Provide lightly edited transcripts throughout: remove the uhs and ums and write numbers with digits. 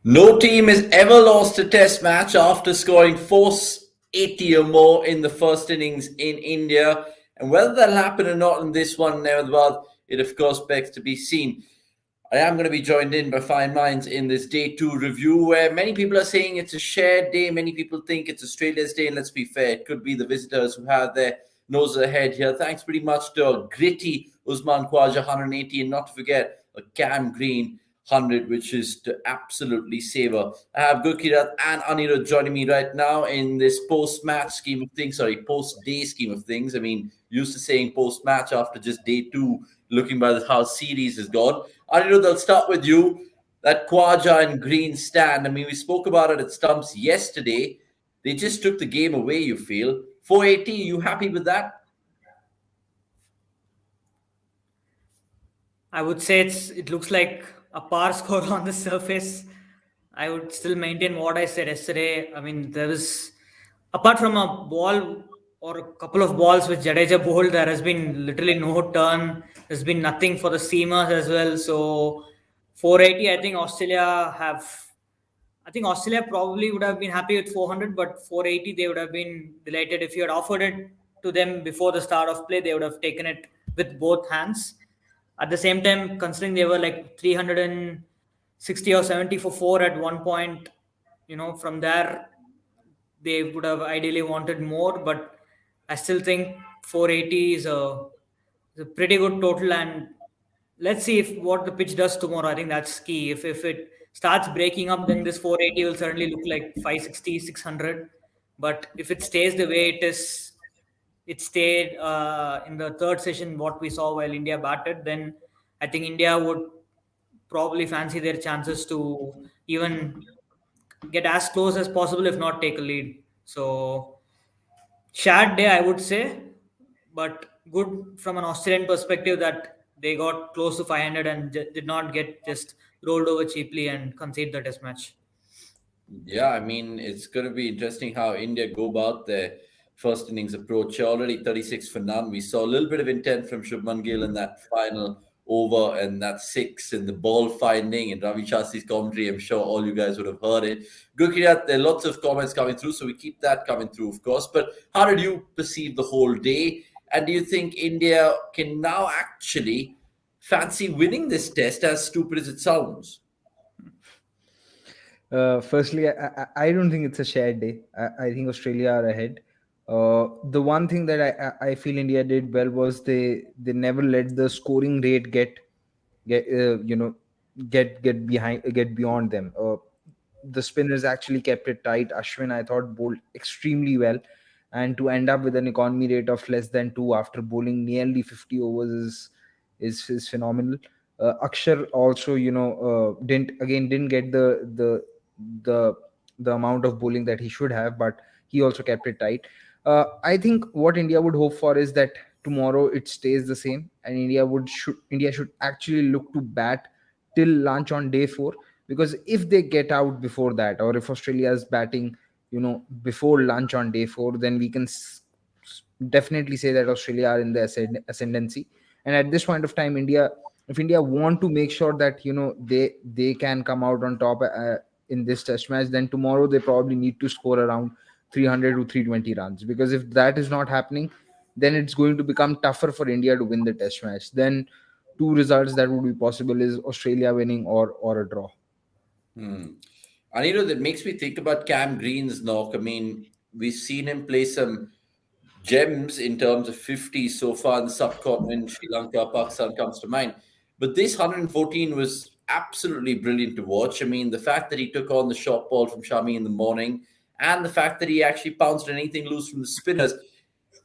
No team has ever lost a test match after scoring 480 or more in the first innings in India. And whether that'll happen or not in this one, nevertheless, it of course begs to be seen. I am going to be joined in by fine minds in this day two review where many people are saying it's a shared day. Many people think it's Australia's day. And let's be fair, it could be the visitors who have their noses ahead here. Thanks pretty much to a gritty Usman Khawaja 180 and not to forget a Cam Green 100, which is to absolutely savor. I have Gurkirat and Anirudh joining me right now in this post-match scheme of things. Sorry, post-day scheme of things. I mean, used to saying post-match after just day two, looking by how series has gone. Anirudh, I'll start with you. That Khawaja and Green stand. I mean, we spoke about it at Stumps yesterday. They just took the game away, you feel. 480, you happy with that? I would say it looks like a par score on the surface. I would still maintain what I said yesterday. I mean, there is, apart from a ball or a couple of balls which Jadeja bowled, there has been literally no turn. There's been nothing for the seamers as well. So 480, I think Australia probably would have been happy with 400, but 480 they would have been delighted. If you had offered it to them before the start of play, they would have taken it with both hands. At the same time, considering they were like 360 or 70 for four at one point, from there they would have ideally wanted more. But I still think 480 is a pretty good total. And let's see if what the pitch does tomorrow. I think that's key. If it starts breaking up, then this 480 will certainly look like 560, 600. But if it stays the way it is, it stayed in the third session, what we saw while India batted, then I think India would probably fancy their chances to even get as close as possible, if not take a lead. So, shared day, I would say, but good from an Australian perspective that they got close to 500 and did not get just rolled over cheaply and concede the test match. Yeah, I mean, it's going to be interesting how India go about their first innings approach. Already 36 for none. We saw a little bit of intent from Shubman Gill in that final over and that six and the ball finding and Ravi Shastri's commentary. I'm sure all you guys would have heard it. Gurkirat, there are lots of comments coming through, so we keep that coming through, of course. But how did you perceive the whole day? And do you think India can now actually fancy winning this test, as stupid as it sounds? Firstly, I don't think it's a shared day. I think Australia are ahead. The one thing that I feel India did well was they never let the scoring rate get get beyond them. The spinners actually kept it tight. Ashwin, I thought, bowled extremely well, and to end up with an economy rate of less than 2 after bowling nearly 50 overs is phenomenal. Akshar also, didn't get the the amount of bowling that he should have, but he also kept it tight. I think what India would hope for is that tomorrow it stays the same, and India should actually look to bat till lunch on day 4, because if they get out before that, or if Australia is batting, before lunch on day 4, then we can definitely say that Australia are in the ascendancy. And at this point of time, if India want to make sure that they can come out on top in this test match, then tomorrow they probably need to score around 300 to 320 runs, because if that is not happening, then it's going to become tougher for India to win the test match. Then two results that would be possible is Australia winning or a draw. And that makes me think about Cam Green's knock. I mean, we've seen him play some gems in terms of 50 so far in the subcontinent. Sri Lanka, Pakistan comes to mind. But this 114 was absolutely brilliant to watch. I mean, the fact that he took on the short ball from Shami in the morning and the fact that he actually pounced on anything loose from the spinners,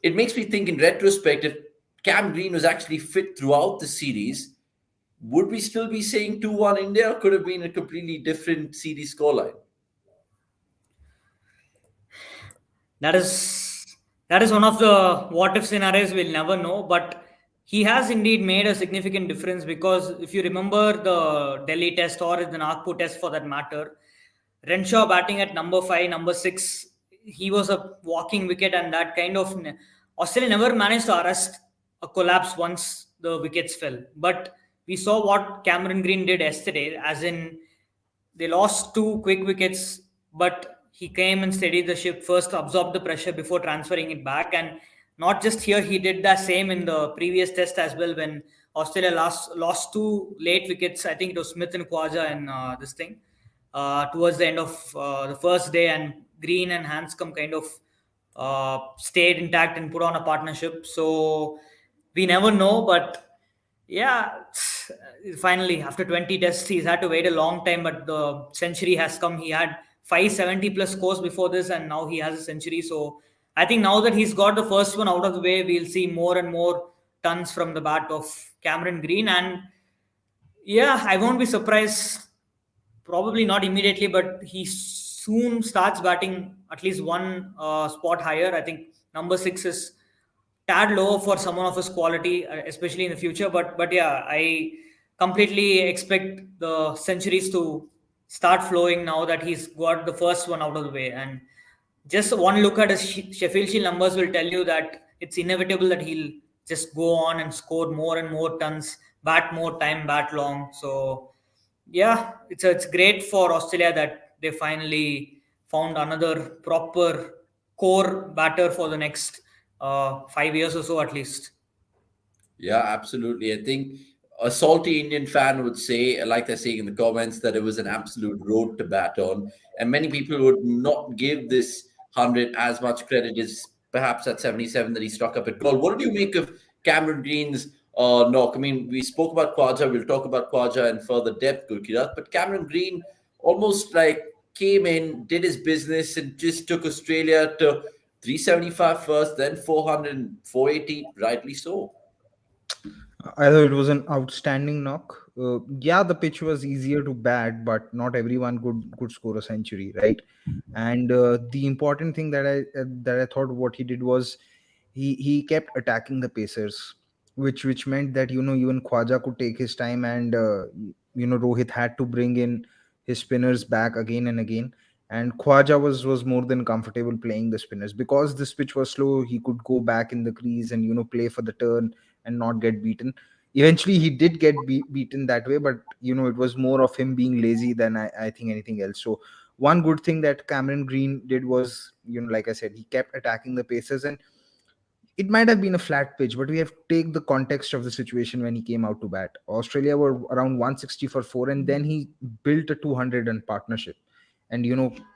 it makes me think in retrospect, if Cam Green was actually fit throughout the series, would we still be saying 2-1 India, or could have been a completely different series scoreline? That is one of the what if scenarios we'll never know, but he has indeed made a significant difference, because if you remember the Delhi test or the Nagpur test for that matter, Renshaw batting at number 5, number 6, he was a walking wicket, and that kind of Australia never managed to arrest a collapse once the wickets fell. But we saw what Cameron Green did yesterday, as in they lost 2 quick wickets, but he came and steadied the ship first, absorbed the pressure before transferring it back. And not just here, he did the same in the previous test as well when Australia lost 2 late wickets. I think it was Smith and Khawaja and this thing towards the end of the first day, and Green and Hanscom kind of stayed intact and put on a partnership. So we never know, but yeah, finally after 20 tests, he's had to wait a long time, but the century has come. He had 570 plus scores before this, and now he has a century. So I think now that he's got the first one out of the way, we'll see more and more tons from the bat of Cameron Green. And yeah, I won't be surprised, probably not immediately, but he soon starts batting at least one spot higher. I think number 6 is tad low for someone of his quality, especially in the future. But yeah, I completely expect the centuries to start flowing now that he's got the first one out of the way. And just one look at his Sheffield Shield numbers will tell you that it's inevitable that he'll just go on and score more and more tons, bat more time, bat long. So yeah, it's great for Australia that they finally found another proper core batter for the next 5 years or so at least. Yeah, absolutely. I think a salty Indian fan would say, like they're saying in the comments, that it was an absolute road to bat on. And many people would not give this 100 as much credit as perhaps at 77 that he struck up at goal. What do you make of Cameron Green's knock? I mean, we spoke about Khawaja. We'll talk about Khawaja in further depth, Gurkirat. But Cameron Green almost like came in, did his business, and just took Australia to 375 first, then 400 and 480, rightly so. I thought it was an outstanding knock. Yeah, the pitch was easier to bat, but not everyone could score a century, right? And the important thing that I thought what he did was he kept attacking the pacers, which meant that even Khwaja could take his time, and Rohit had to bring in his spinners back again and again. And Khwaja was more than comfortable playing the spinners because this pitch was slow. He could go back in the crease and play for the turn and not get beaten. Eventually, he did get beaten that way, but it was more of him being lazy than I think anything else. So one good thing that Cameron Green did was, like I said, he kept attacking the paces, and it might have been a flat pitch, but we have to take the context of the situation when he came out to bat. Australia were around 160 for 4, and then he built a 200 run partnership, and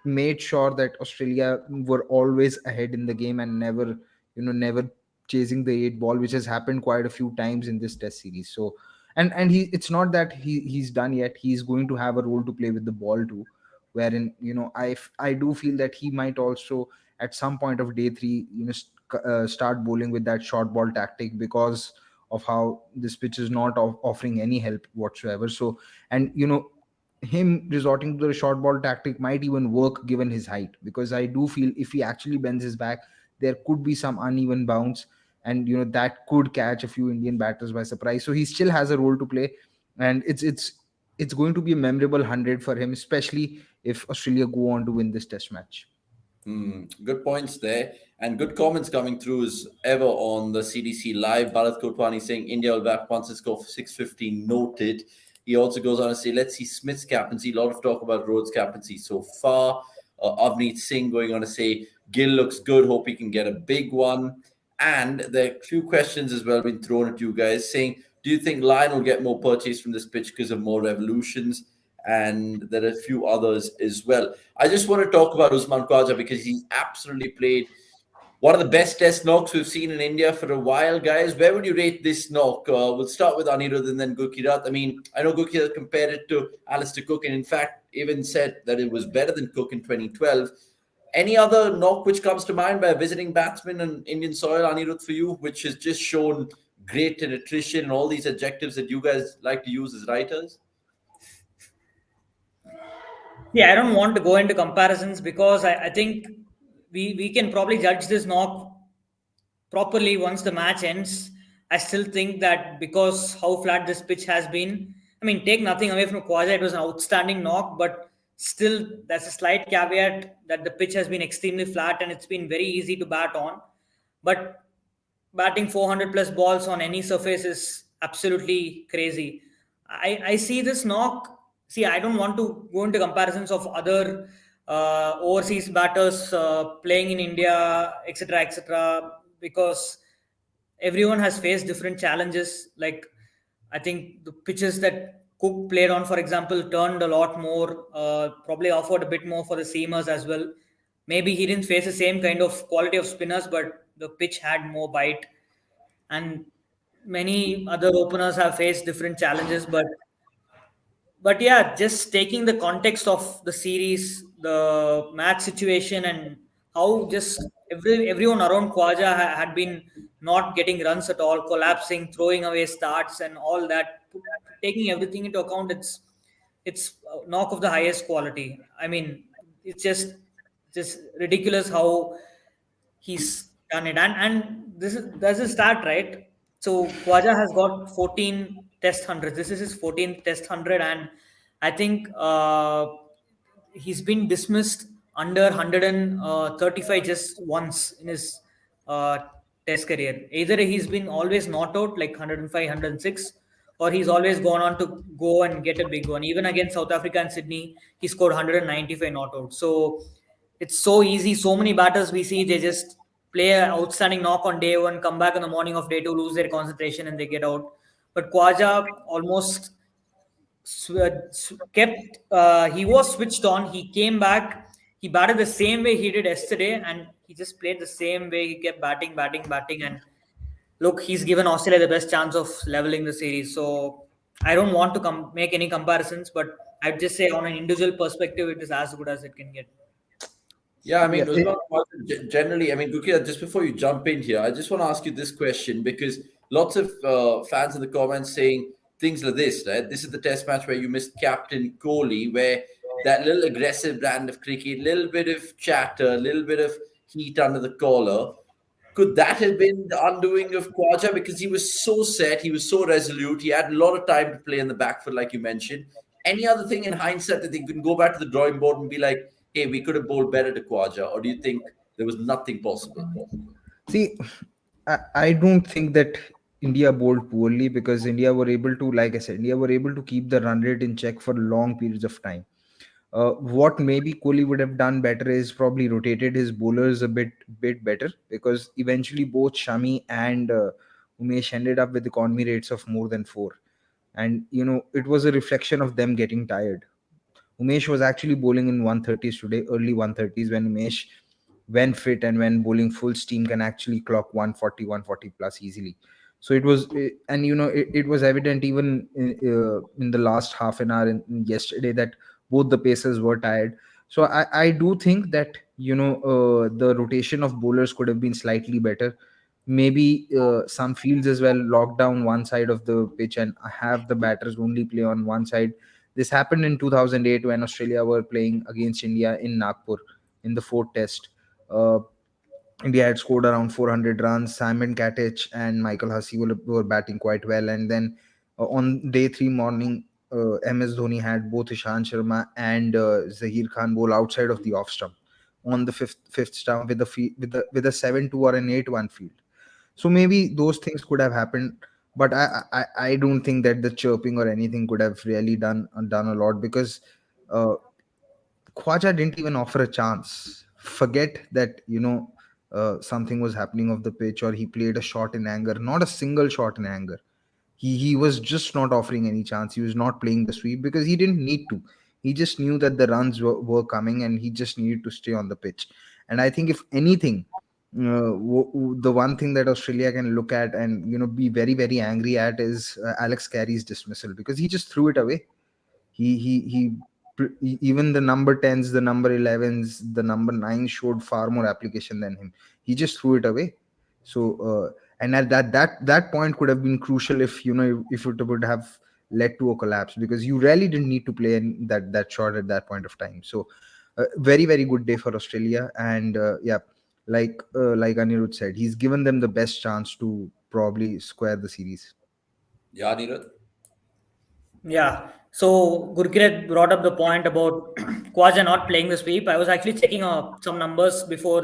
made sure that Australia were always ahead in the game and never chasing the 8 ball, which has happened quite a few times in this test series. So and he it's not that he's done yet. He's going to have a role to play with the ball too, wherein I do feel that he might also at some point of day 3 start bowling with that short ball tactic, because of how this pitch is not offering any help whatsoever. So, and him resorting to the short ball tactic might even work given his height, because I do feel if he actually bends his back, there could be some uneven bounce, and that could catch a few Indian batters by surprise. So he still has a role to play, and it's going to be a memorable 100 for him, especially if Australia go on to win this test match. Good points there, and good comments coming through as ever on the CDC Live. Bharat Kotwani saying India will bat once and score for 650, noted. He also goes on to say, let's see Smith's captaincy. A lot of talk about Rhodes' captaincy so far. Avneet Singh going on to say, Gill looks good, hope he can get a big one. And there are a few questions as well been thrown at you guys saying, do you think Lyon will get more purchase from this pitch because of more revolutions? And there are a few others as well. I just want to talk about Usman Khawaja because he's absolutely played one of the best test knocks we've seen in India for a while, guys. Where would you rate this knock? We'll start with Anirudh and then Gurkirat. I mean, I know Gurkirat compared it to Alistair Cook and in fact even said that it was better than Cook in 2012. Any other knock which comes to mind by a visiting batsman on Indian soil, Anirudh, for you, which has just shown great attrition and all these adjectives that you guys like to use as writers? Yeah, I don't want to go into comparisons because I think we can probably judge this knock properly once the match ends. I still think that because how flat this pitch has been, I mean, take nothing away from Khawaja, it was an outstanding knock, but still, there's a slight caveat that the pitch has been extremely flat and it's been very easy to bat on. But batting 400 plus balls on any surface is absolutely crazy. I see this knock see, I don't want to go into comparisons of other overseas batters playing in India, etc., etc., because everyone has faced different challenges. Like, I think the pitches that Cook played on, for example, turned a lot more, probably offered a bit more for the seamers as well. Maybe he didn't face the same kind of quality of spinners, but the pitch had more bite. And many other openers have faced different challenges, but yeah, just taking the context of the series, the match situation, and how just everyone around Khwaja had been not getting runs at all, collapsing, throwing away starts, and all that. Taking everything into account, it's a knock of the highest quality. I mean, it's just ridiculous how he's done it. And this is there's a start, right? So Khwaja has got 14 test hundreds. This is his 14th test hundred, and I think he's been dismissed under 135 just once in his uh, test career. Either he's been always not out like 105, 106, or he's always gone on to go and get a big one. Even against South Africa and Sydney, he scored 195 not out. So it's so easy. So many batters we see, they just play an outstanding knock on day one, come back in the morning of day two, lose their concentration, and they get out. But Khwaja almost kept, he was switched on. He came back. He batted the same way he did yesterday, and he just played the same way. He kept batting, batting, batting. And look, he's given Australia the best chance of leveling the series. So I don't want to make any comparisons, but I'd just say on an individual perspective, it is as good as it can get. Yeah, I mean, Yeah, Usman Khawaja, generally, I mean, Gurkira, just before you jump in here, I just want to ask you this question because lots of fans in the comments saying things like this, right? This is the test match where you missed Captain Kohli, where that little aggressive brand of cricket, little bit of chatter, little bit of heat under the collar. Could that have been the undoing of Khawaja? Because he was so set, he was so resolute, he had a lot of time to play in the back foot, like you mentioned. Any other thing in hindsight that they can go back to the drawing board and be like, hey, we could have bowled better to Khawaja? Or do you think there was nothing possible? see, I don't think that India bowled poorly because India were able to, like I said, India were able to keep the run rate in check for long periods of time. What maybe Kohli would have done better is probably rotated his bowlers a bit better because eventually both Shami and Umesh ended up with economy rates of more than 4, and it was a reflection of them getting tired. Umesh was actually bowling in 130s today, early 130s, when Umesh, when fit and when bowling full steam, can actually clock 140, 140 plus easily. So it was, and it was evident even in the last half an hour in yesterday that both the pacers were tired. So I do think that the rotation of bowlers could have been slightly better. Maybe some fields as well locked down one side of the pitch and have the batters only play on one side. This happened in 2008 when Australia were playing against India in Nagpur in the fourth test. Uh, India had scored around 400 runs. Simon Katich and Michael Hussey were batting quite well. And then on day three morning, MS Dhoni had both Ishan Sharma and Zahir Khan bowl outside of the off stump on the fifth stump with a 7-2 or an 8-1 field. So maybe those things could have happened, but I don't think that the chirping or anything could have really done a lot because uh, Khwaja didn't even offer a chance. Forget that something was happening off the pitch or he played a shot in anger. Not a single shot in anger. He was just not offering any chance. He was not playing the sweep because he didn't need to. He just knew that the runs were coming and he just needed to stay on the pitch. And I think if anything, the one thing that Australia can look at and be very very angry at is Alex Carey's dismissal because he just threw it away. Even the number 10s, the number 11s, the number 9 showed far more application than him. He just threw it away. So and at that point could have been crucial if it would have led to a collapse because you really didn't need to play in that shot at that point of time. So very very good day for Australia. And yeah, like Anirudh said, he's given them the best chance to probably square the series. Yeah, Neeraj? Yeah. So Gurkirat brought up the point about Khwaja not playing the sweep. I was actually checking some numbers before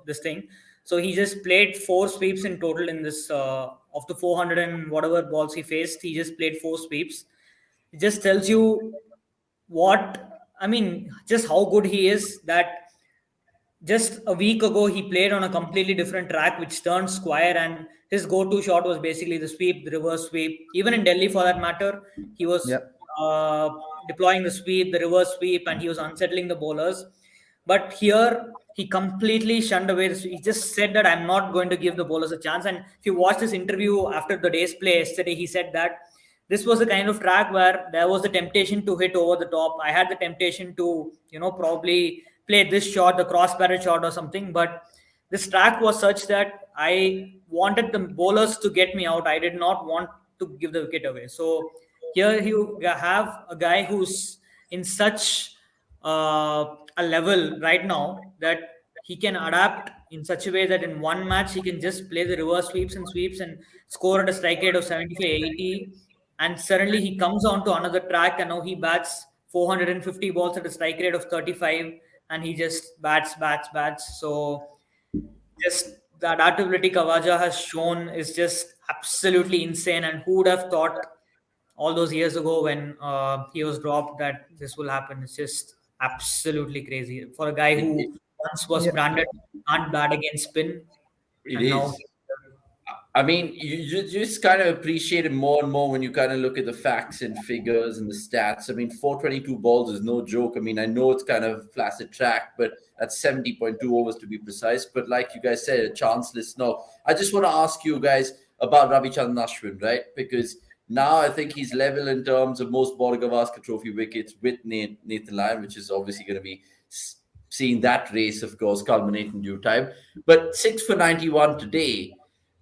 this thing. So he just played 4 sweeps in total in this of the 400 and whatever balls he faced. He just played 4 sweeps. It just tells you just how good he is, that just a week ago he played on a completely different track which turned square, and his go-to shot was basically the sweep, the reverse sweep. Even in Delhi for that matter, he was Yeah. uh, deploying the sweep, the reverse sweep, and he was unsettling the bowlers. But here he completely shunned away he just said that I'm not going to give the bowlers a chance. And if you watch this interview after the day's play yesterday, he said that this was the kind of track where there was the temptation to hit over the top. I had the temptation to, probably play this shot, the cross barrel shot or something. But this track was such that I wanted the bowlers to get me out. I did not want to give the wicket away. So here you have a guy who's in such a level right now that he can adapt in such a way that in one match he can just play the reverse sweeps and score at a strike rate of 75, 80, and suddenly he comes on to another track and now he bats 450 balls at a strike rate of 35, and he just bats. So just the adaptability Khawaja has shown is just absolutely insane. And who would have thought all those years ago when he was dropped that this will happen? It's just absolutely crazy for a guy It, who it, once was Yeah. branded can't bat against spin, it and now. is. I mean, you just kind of appreciate it more and more when you kind of look at the facts and figures and the stats. I mean, 422 balls is no joke. I mean, I know it's kind of flaccid track, but that's 70.2 overs to be precise. But like you guys said, a chanceless no. I just want to ask you guys about Ravichandran Ashwin, right? Because now I think he's level in terms of most Border Gavaskar Trophy wickets with Nathan Lyon, which is obviously going to be seeing that race, of course, culminate in due time. But 6 for 91 today.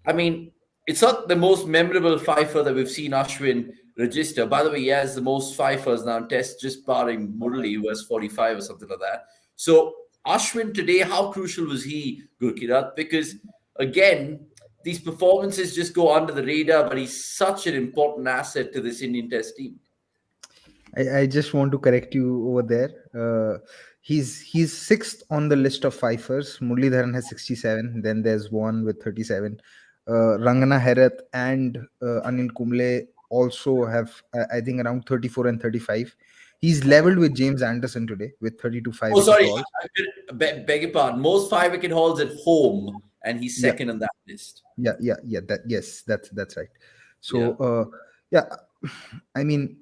I mean, it's not the most memorable fifer that we've seen Ashwin register. By the way, he has the most fifers now in Test, just barring Murali, who has 45 or something like that. So, Ashwin today, how crucial was he, Gurkirat? Because, again, these performances just go under the radar, but he's such an important asset to this Indian Test team. I just want to correct you over there. He's sixth on the list of fifers. Muralidharan has 67. Then there's one with 37. Rangana Herath and Anil Kumble also have, I think, around 34 and 35. He's leveled with James Anderson today with 32 five Oh, wicket sorry, hauls. beg your pardon. Most 5 wicket hauls at home, and he's Yeah, second on that list. yeah. That's right. Yeah. So yeah, I mean,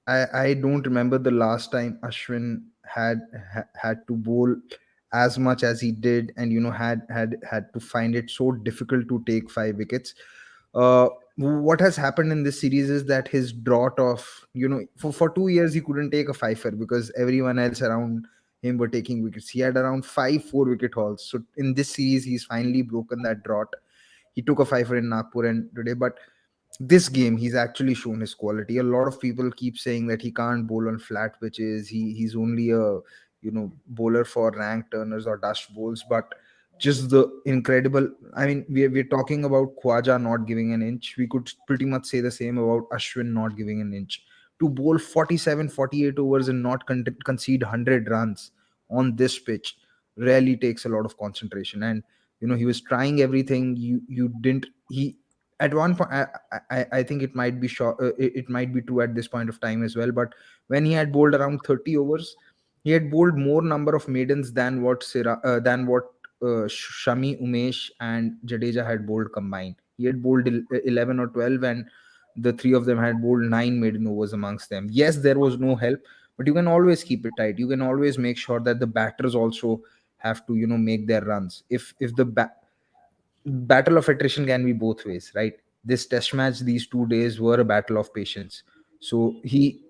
I don't remember the last time Ashwin had to bowl as much as he did, and had to find it so difficult to take 5 wickets. What has happened in this series is that his drought of, for 2 years he couldn't take a fifer because everyone else around him were taking wickets. He had around 5 4 wicket hauls. So in this series he's finally broken that drought. He took a fifer in Nagpur and today, but this game he's actually shown his quality. A lot of people keep saying that he can't bowl on flat pitches. He's only a bowler for rank turners or dust bowls. But just the incredible, I mean, we're talking about Khwaja not giving an inch. We could pretty much say the same about Ashwin not giving an inch. To bowl 47 48 overs and not concede 100 runs on this pitch really takes a lot of concentration. And he was trying everything. You didn't he At one point, I think it might be it might be true at this point of time as well, but when he had bowled around 30 overs, he had bowled more number of maidens than what Shami, Umesh and Jadeja had bowled combined. He had bowled 11 or 12, and the three of them had bowled 9 maiden overs amongst them. Yes, there was no help, but you can always keep it tight. You can always make sure that the batters also have to make their runs. If the battle of attrition can be both ways, right? This test match, these 2 days were a battle of patience. So he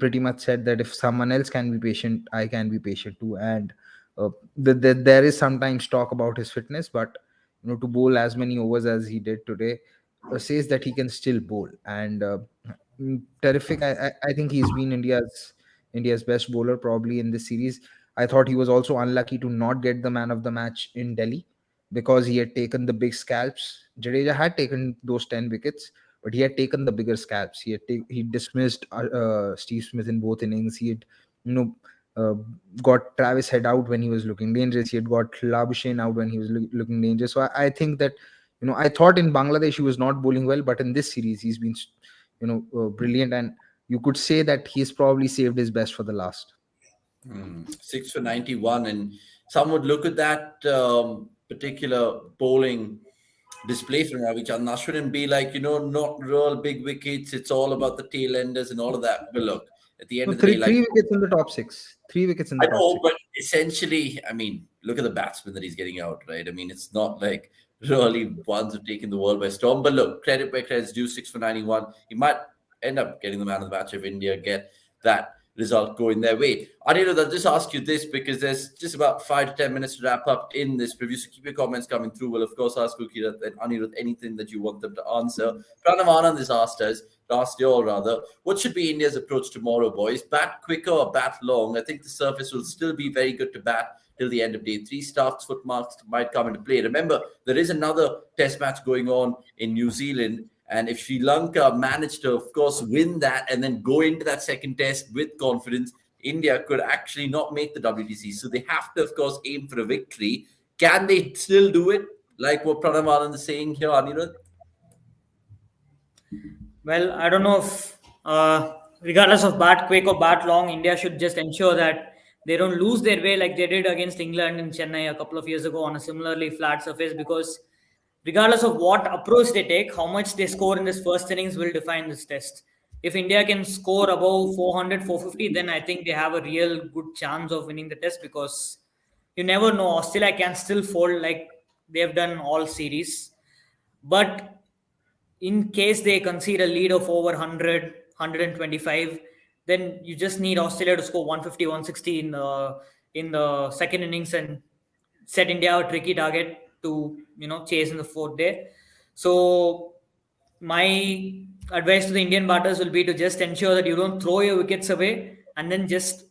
pretty much said that if someone else can be patient, I can be patient too. And there is sometimes talk about his fitness, but to bowl as many overs as he did today says that he can still bowl. And terrific. I think he's been India's best bowler probably in this series. I thought he was also unlucky to not get the man of the match in Delhi because he had taken the big scalps. Jadeja had taken those 10 wickets, but he had taken the bigger scalps. He dismissed Steve Smith in both innings. He had, you know, uh, got Travis Head out when he was looking dangerous. He had got Labuschagne out when he was looking dangerous. So I think that, I thought in Bangladesh he was not bowling well, but in this series he's been, brilliant. And you could say that he's probably saved his best for the last. 6 for 91, and some would look at that particular bowling display from Ravichandran Ashwin and be like, not real big wickets. It's all about the tail enders and all of that. But look, at the end No, of the day, like three wickets in the top six. 3 wickets in I the top know, six. but essentially, I mean, look at the batsmen that he's getting out, right? I mean, it's not like really ones who've taken the world by storm. But look, credit where credit's due, 6 for 91. He might end up getting the man of the match if India get that result going their way. Anirudh, I'll just ask you this because there's just about 5 to 10 minutes to wrap up in this preview. So keep your comments coming through. We'll, of course, ask Gurkirat and Anirudh anything that you want them to answer. Pranav Anand has asked you all rather, what should be India's approach tomorrow, boys? Bat quicker or bat long? I think the surface will still be very good to bat till the end of day three. Starks, foot marks might come into play. Remember, there is another test match going on in New Zealand. And if Sri Lanka managed to, of course, win that and then go into that second test with confidence, India could actually not make the WTC. So they have to, of course, aim for a victory. Can they still do it? Like what Pranav Anand is saying here, Anirudh? Well, I don't know if, regardless of bat quick or bat long, India should just ensure that they don't lose their way like they did against England in Chennai a couple of years ago on a similarly flat surface, because regardless of what approach they take, how much they score in this first innings will define this test. If India can score above 400, 450, then I think they have a real good chance of winning the test, because you never know. Australia can still fold like they've done all series. But in case they concede a lead of over 100, 125, then you just need Australia to score 150, 160 in the second innings and set India a tricky target to chase in the fourth day. So my advice to the Indian batters will be to just ensure that you don't throw your wickets away, and then just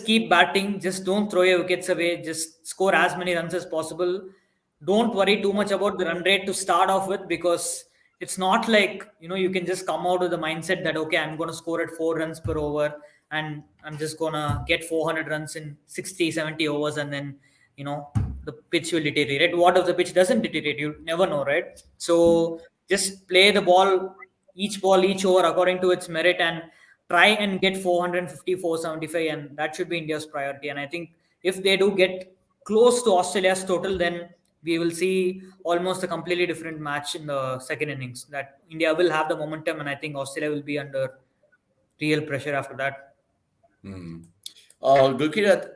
keep batting. Just don't throw your wickets away. Just score as many runs as possible. Don't worry too much about the run rate to start off with, because it's not like you can just come out with the mindset that, okay, I'm going to score at 4 runs per over and I'm just going to get 400 runs in 60, 70 overs, and then the pitch will deteriorate. What if the pitch doesn't deteriorate? You never know, right? So just play the ball, each over according to its merit, and try and get 450, 475, and that should be India's priority. And I think if they do get close to Australia's total, then we will see almost a completely different match in the second innings. That India will have the momentum, and I think Australia will be under real pressure after that. Gurkirat,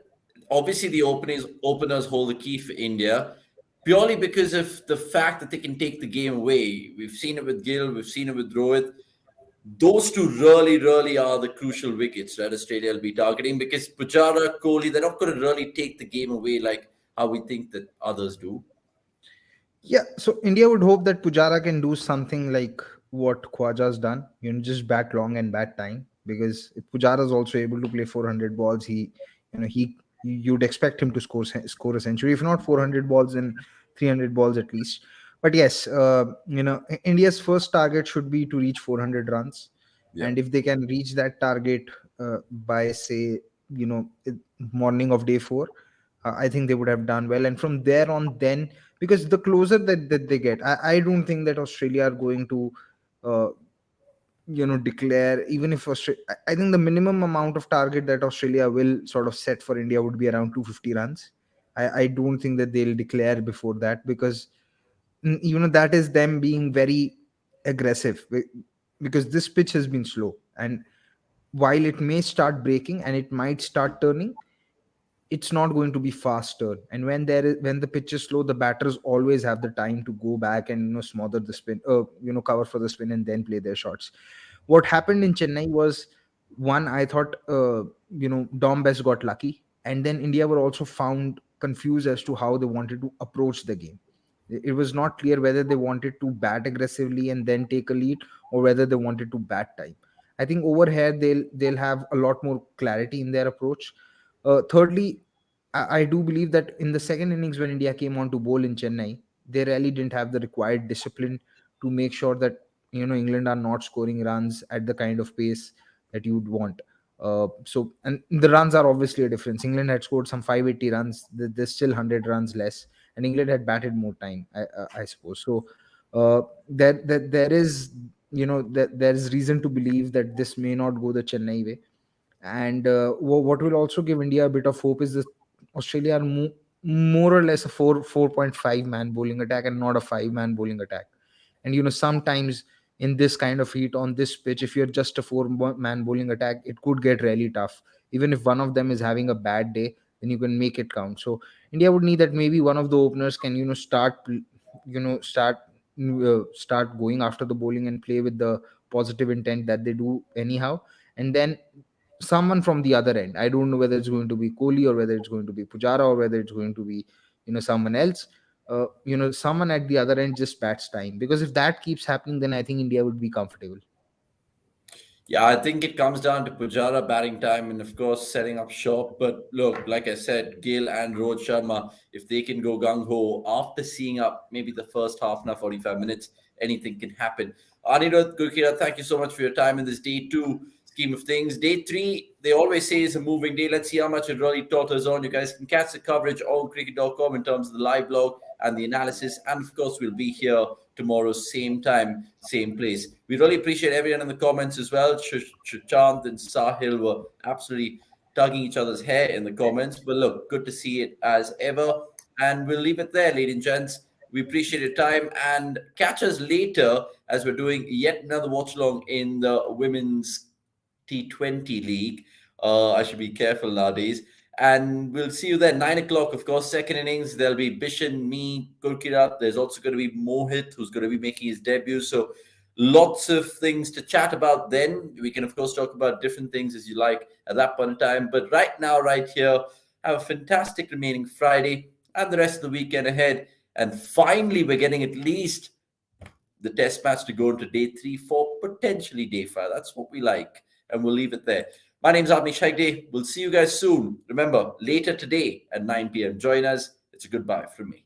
obviously the openers hold the key for India purely because of the fact that they can take the game away. We've seen it with Gill, we've seen it with Rohit. Those two really, really are the crucial wickets that Australia will be targeting, because Pujara, Kohli, they're not going to really take the game away like how we think that others do. Yeah, so India would hope that Pujara can do something like what Khwaja's done, just bat long and bat time. Because if Pujara is also able to play 400 balls, you'd expect him to score a century, if not 400 balls, then 300 balls at least. But yes, India's first target should be to reach 400 runs, and if they can reach that target by, say, morning of day 4, I think they would have done well. And from there on, then, because the closer that they get, I don't think that Australia are going to declare, even if I think the minimum amount of target that Australia will sort of set for India would be around 250 runs. I don't think that they'll declare before that, because that is them being very aggressive, because this pitch has been slow, and while it may start breaking and it might start turning, it's not going to be faster. And when the pitch is slow, the batters always have the time to go back and smother the spin, cover for the spin, and then play their shots. What happened in Chennai was, one, I thought Dom Best got lucky, and then India were also found confused as to how they wanted to approach the game. It was not clear whether they wanted to bat aggressively and then take a lead, or whether they wanted to bat time. I think over here they'll have a lot more clarity in their approach. Thirdly, I do believe that in the second innings, when India came on to bowl in Chennai, they really didn't have the required discipline to make sure that England are not scoring runs at the kind of pace that you'd want. And the runs are obviously a difference. England had scored some 580 runs. There's still 100 runs less, and England had batted more time, I suppose. So there is there's reason to believe that this may not go the Chennai way. And what will also give India a bit of hope is that Australia are more or less a 4.5 man bowling attack and not a 5-man bowling attack. And sometimes in this kind of heat on this pitch, if you're just a 4-man bowling attack, it could get really tough. Even if one of them is having a bad day, then you can make it count. So India would need that maybe one of the openers can start going after the bowling and play with the positive intent that they do anyhow. And then someone from the other end. I don't know whether it's going to be Kohli or whether it's going to be Pujara or whether it's going to be someone else. Someone at the other end just bats time, because if that keeps happening, then I think India would be comfortable. Yeah, I think it comes down to Pujara batting time and, of course, setting up shop. But look, like I said, Gill and Rohit Sharma, if they can go gung ho after seeing up maybe the first half an hour, 45 minutes, anything can happen. Anirudh, Gurkira, thank you so much for your time in this day two scheme of things. Day three, they always say is a moving day. Let's see how much it really totters on. You guys can catch the coverage on cricket.com in terms of the live blog and the analysis. And of course, we'll be here tomorrow, same time, same place. We really appreciate everyone in the comments as well. Chant and Sahil were absolutely tugging each other's hair in the comments. But look, good to see it as ever. And we'll leave it there, ladies and gents. We appreciate your time and catch us later as we're doing yet another watch along in the women's T20 league. I should be careful nowadays. And we'll see you there, 9 o'clock, of course. Second innings, there'll be Bishan, me, Gurkirat. There's also going to be Mohit, who's going to be making his debut. So lots of things to chat about then. We can, of course, talk about different things as you like at that point in time. But right now, right here, have a fantastic remaining Friday and the rest of the weekend ahead. And finally, we're getting at least the test match to go into day 3, 4, potentially day 5. That's what we like. And we'll leave it there. My name's Avnish Hegde. We'll see you guys soon. Remember, later today at 9 p.m. Join us. It's a goodbye from me.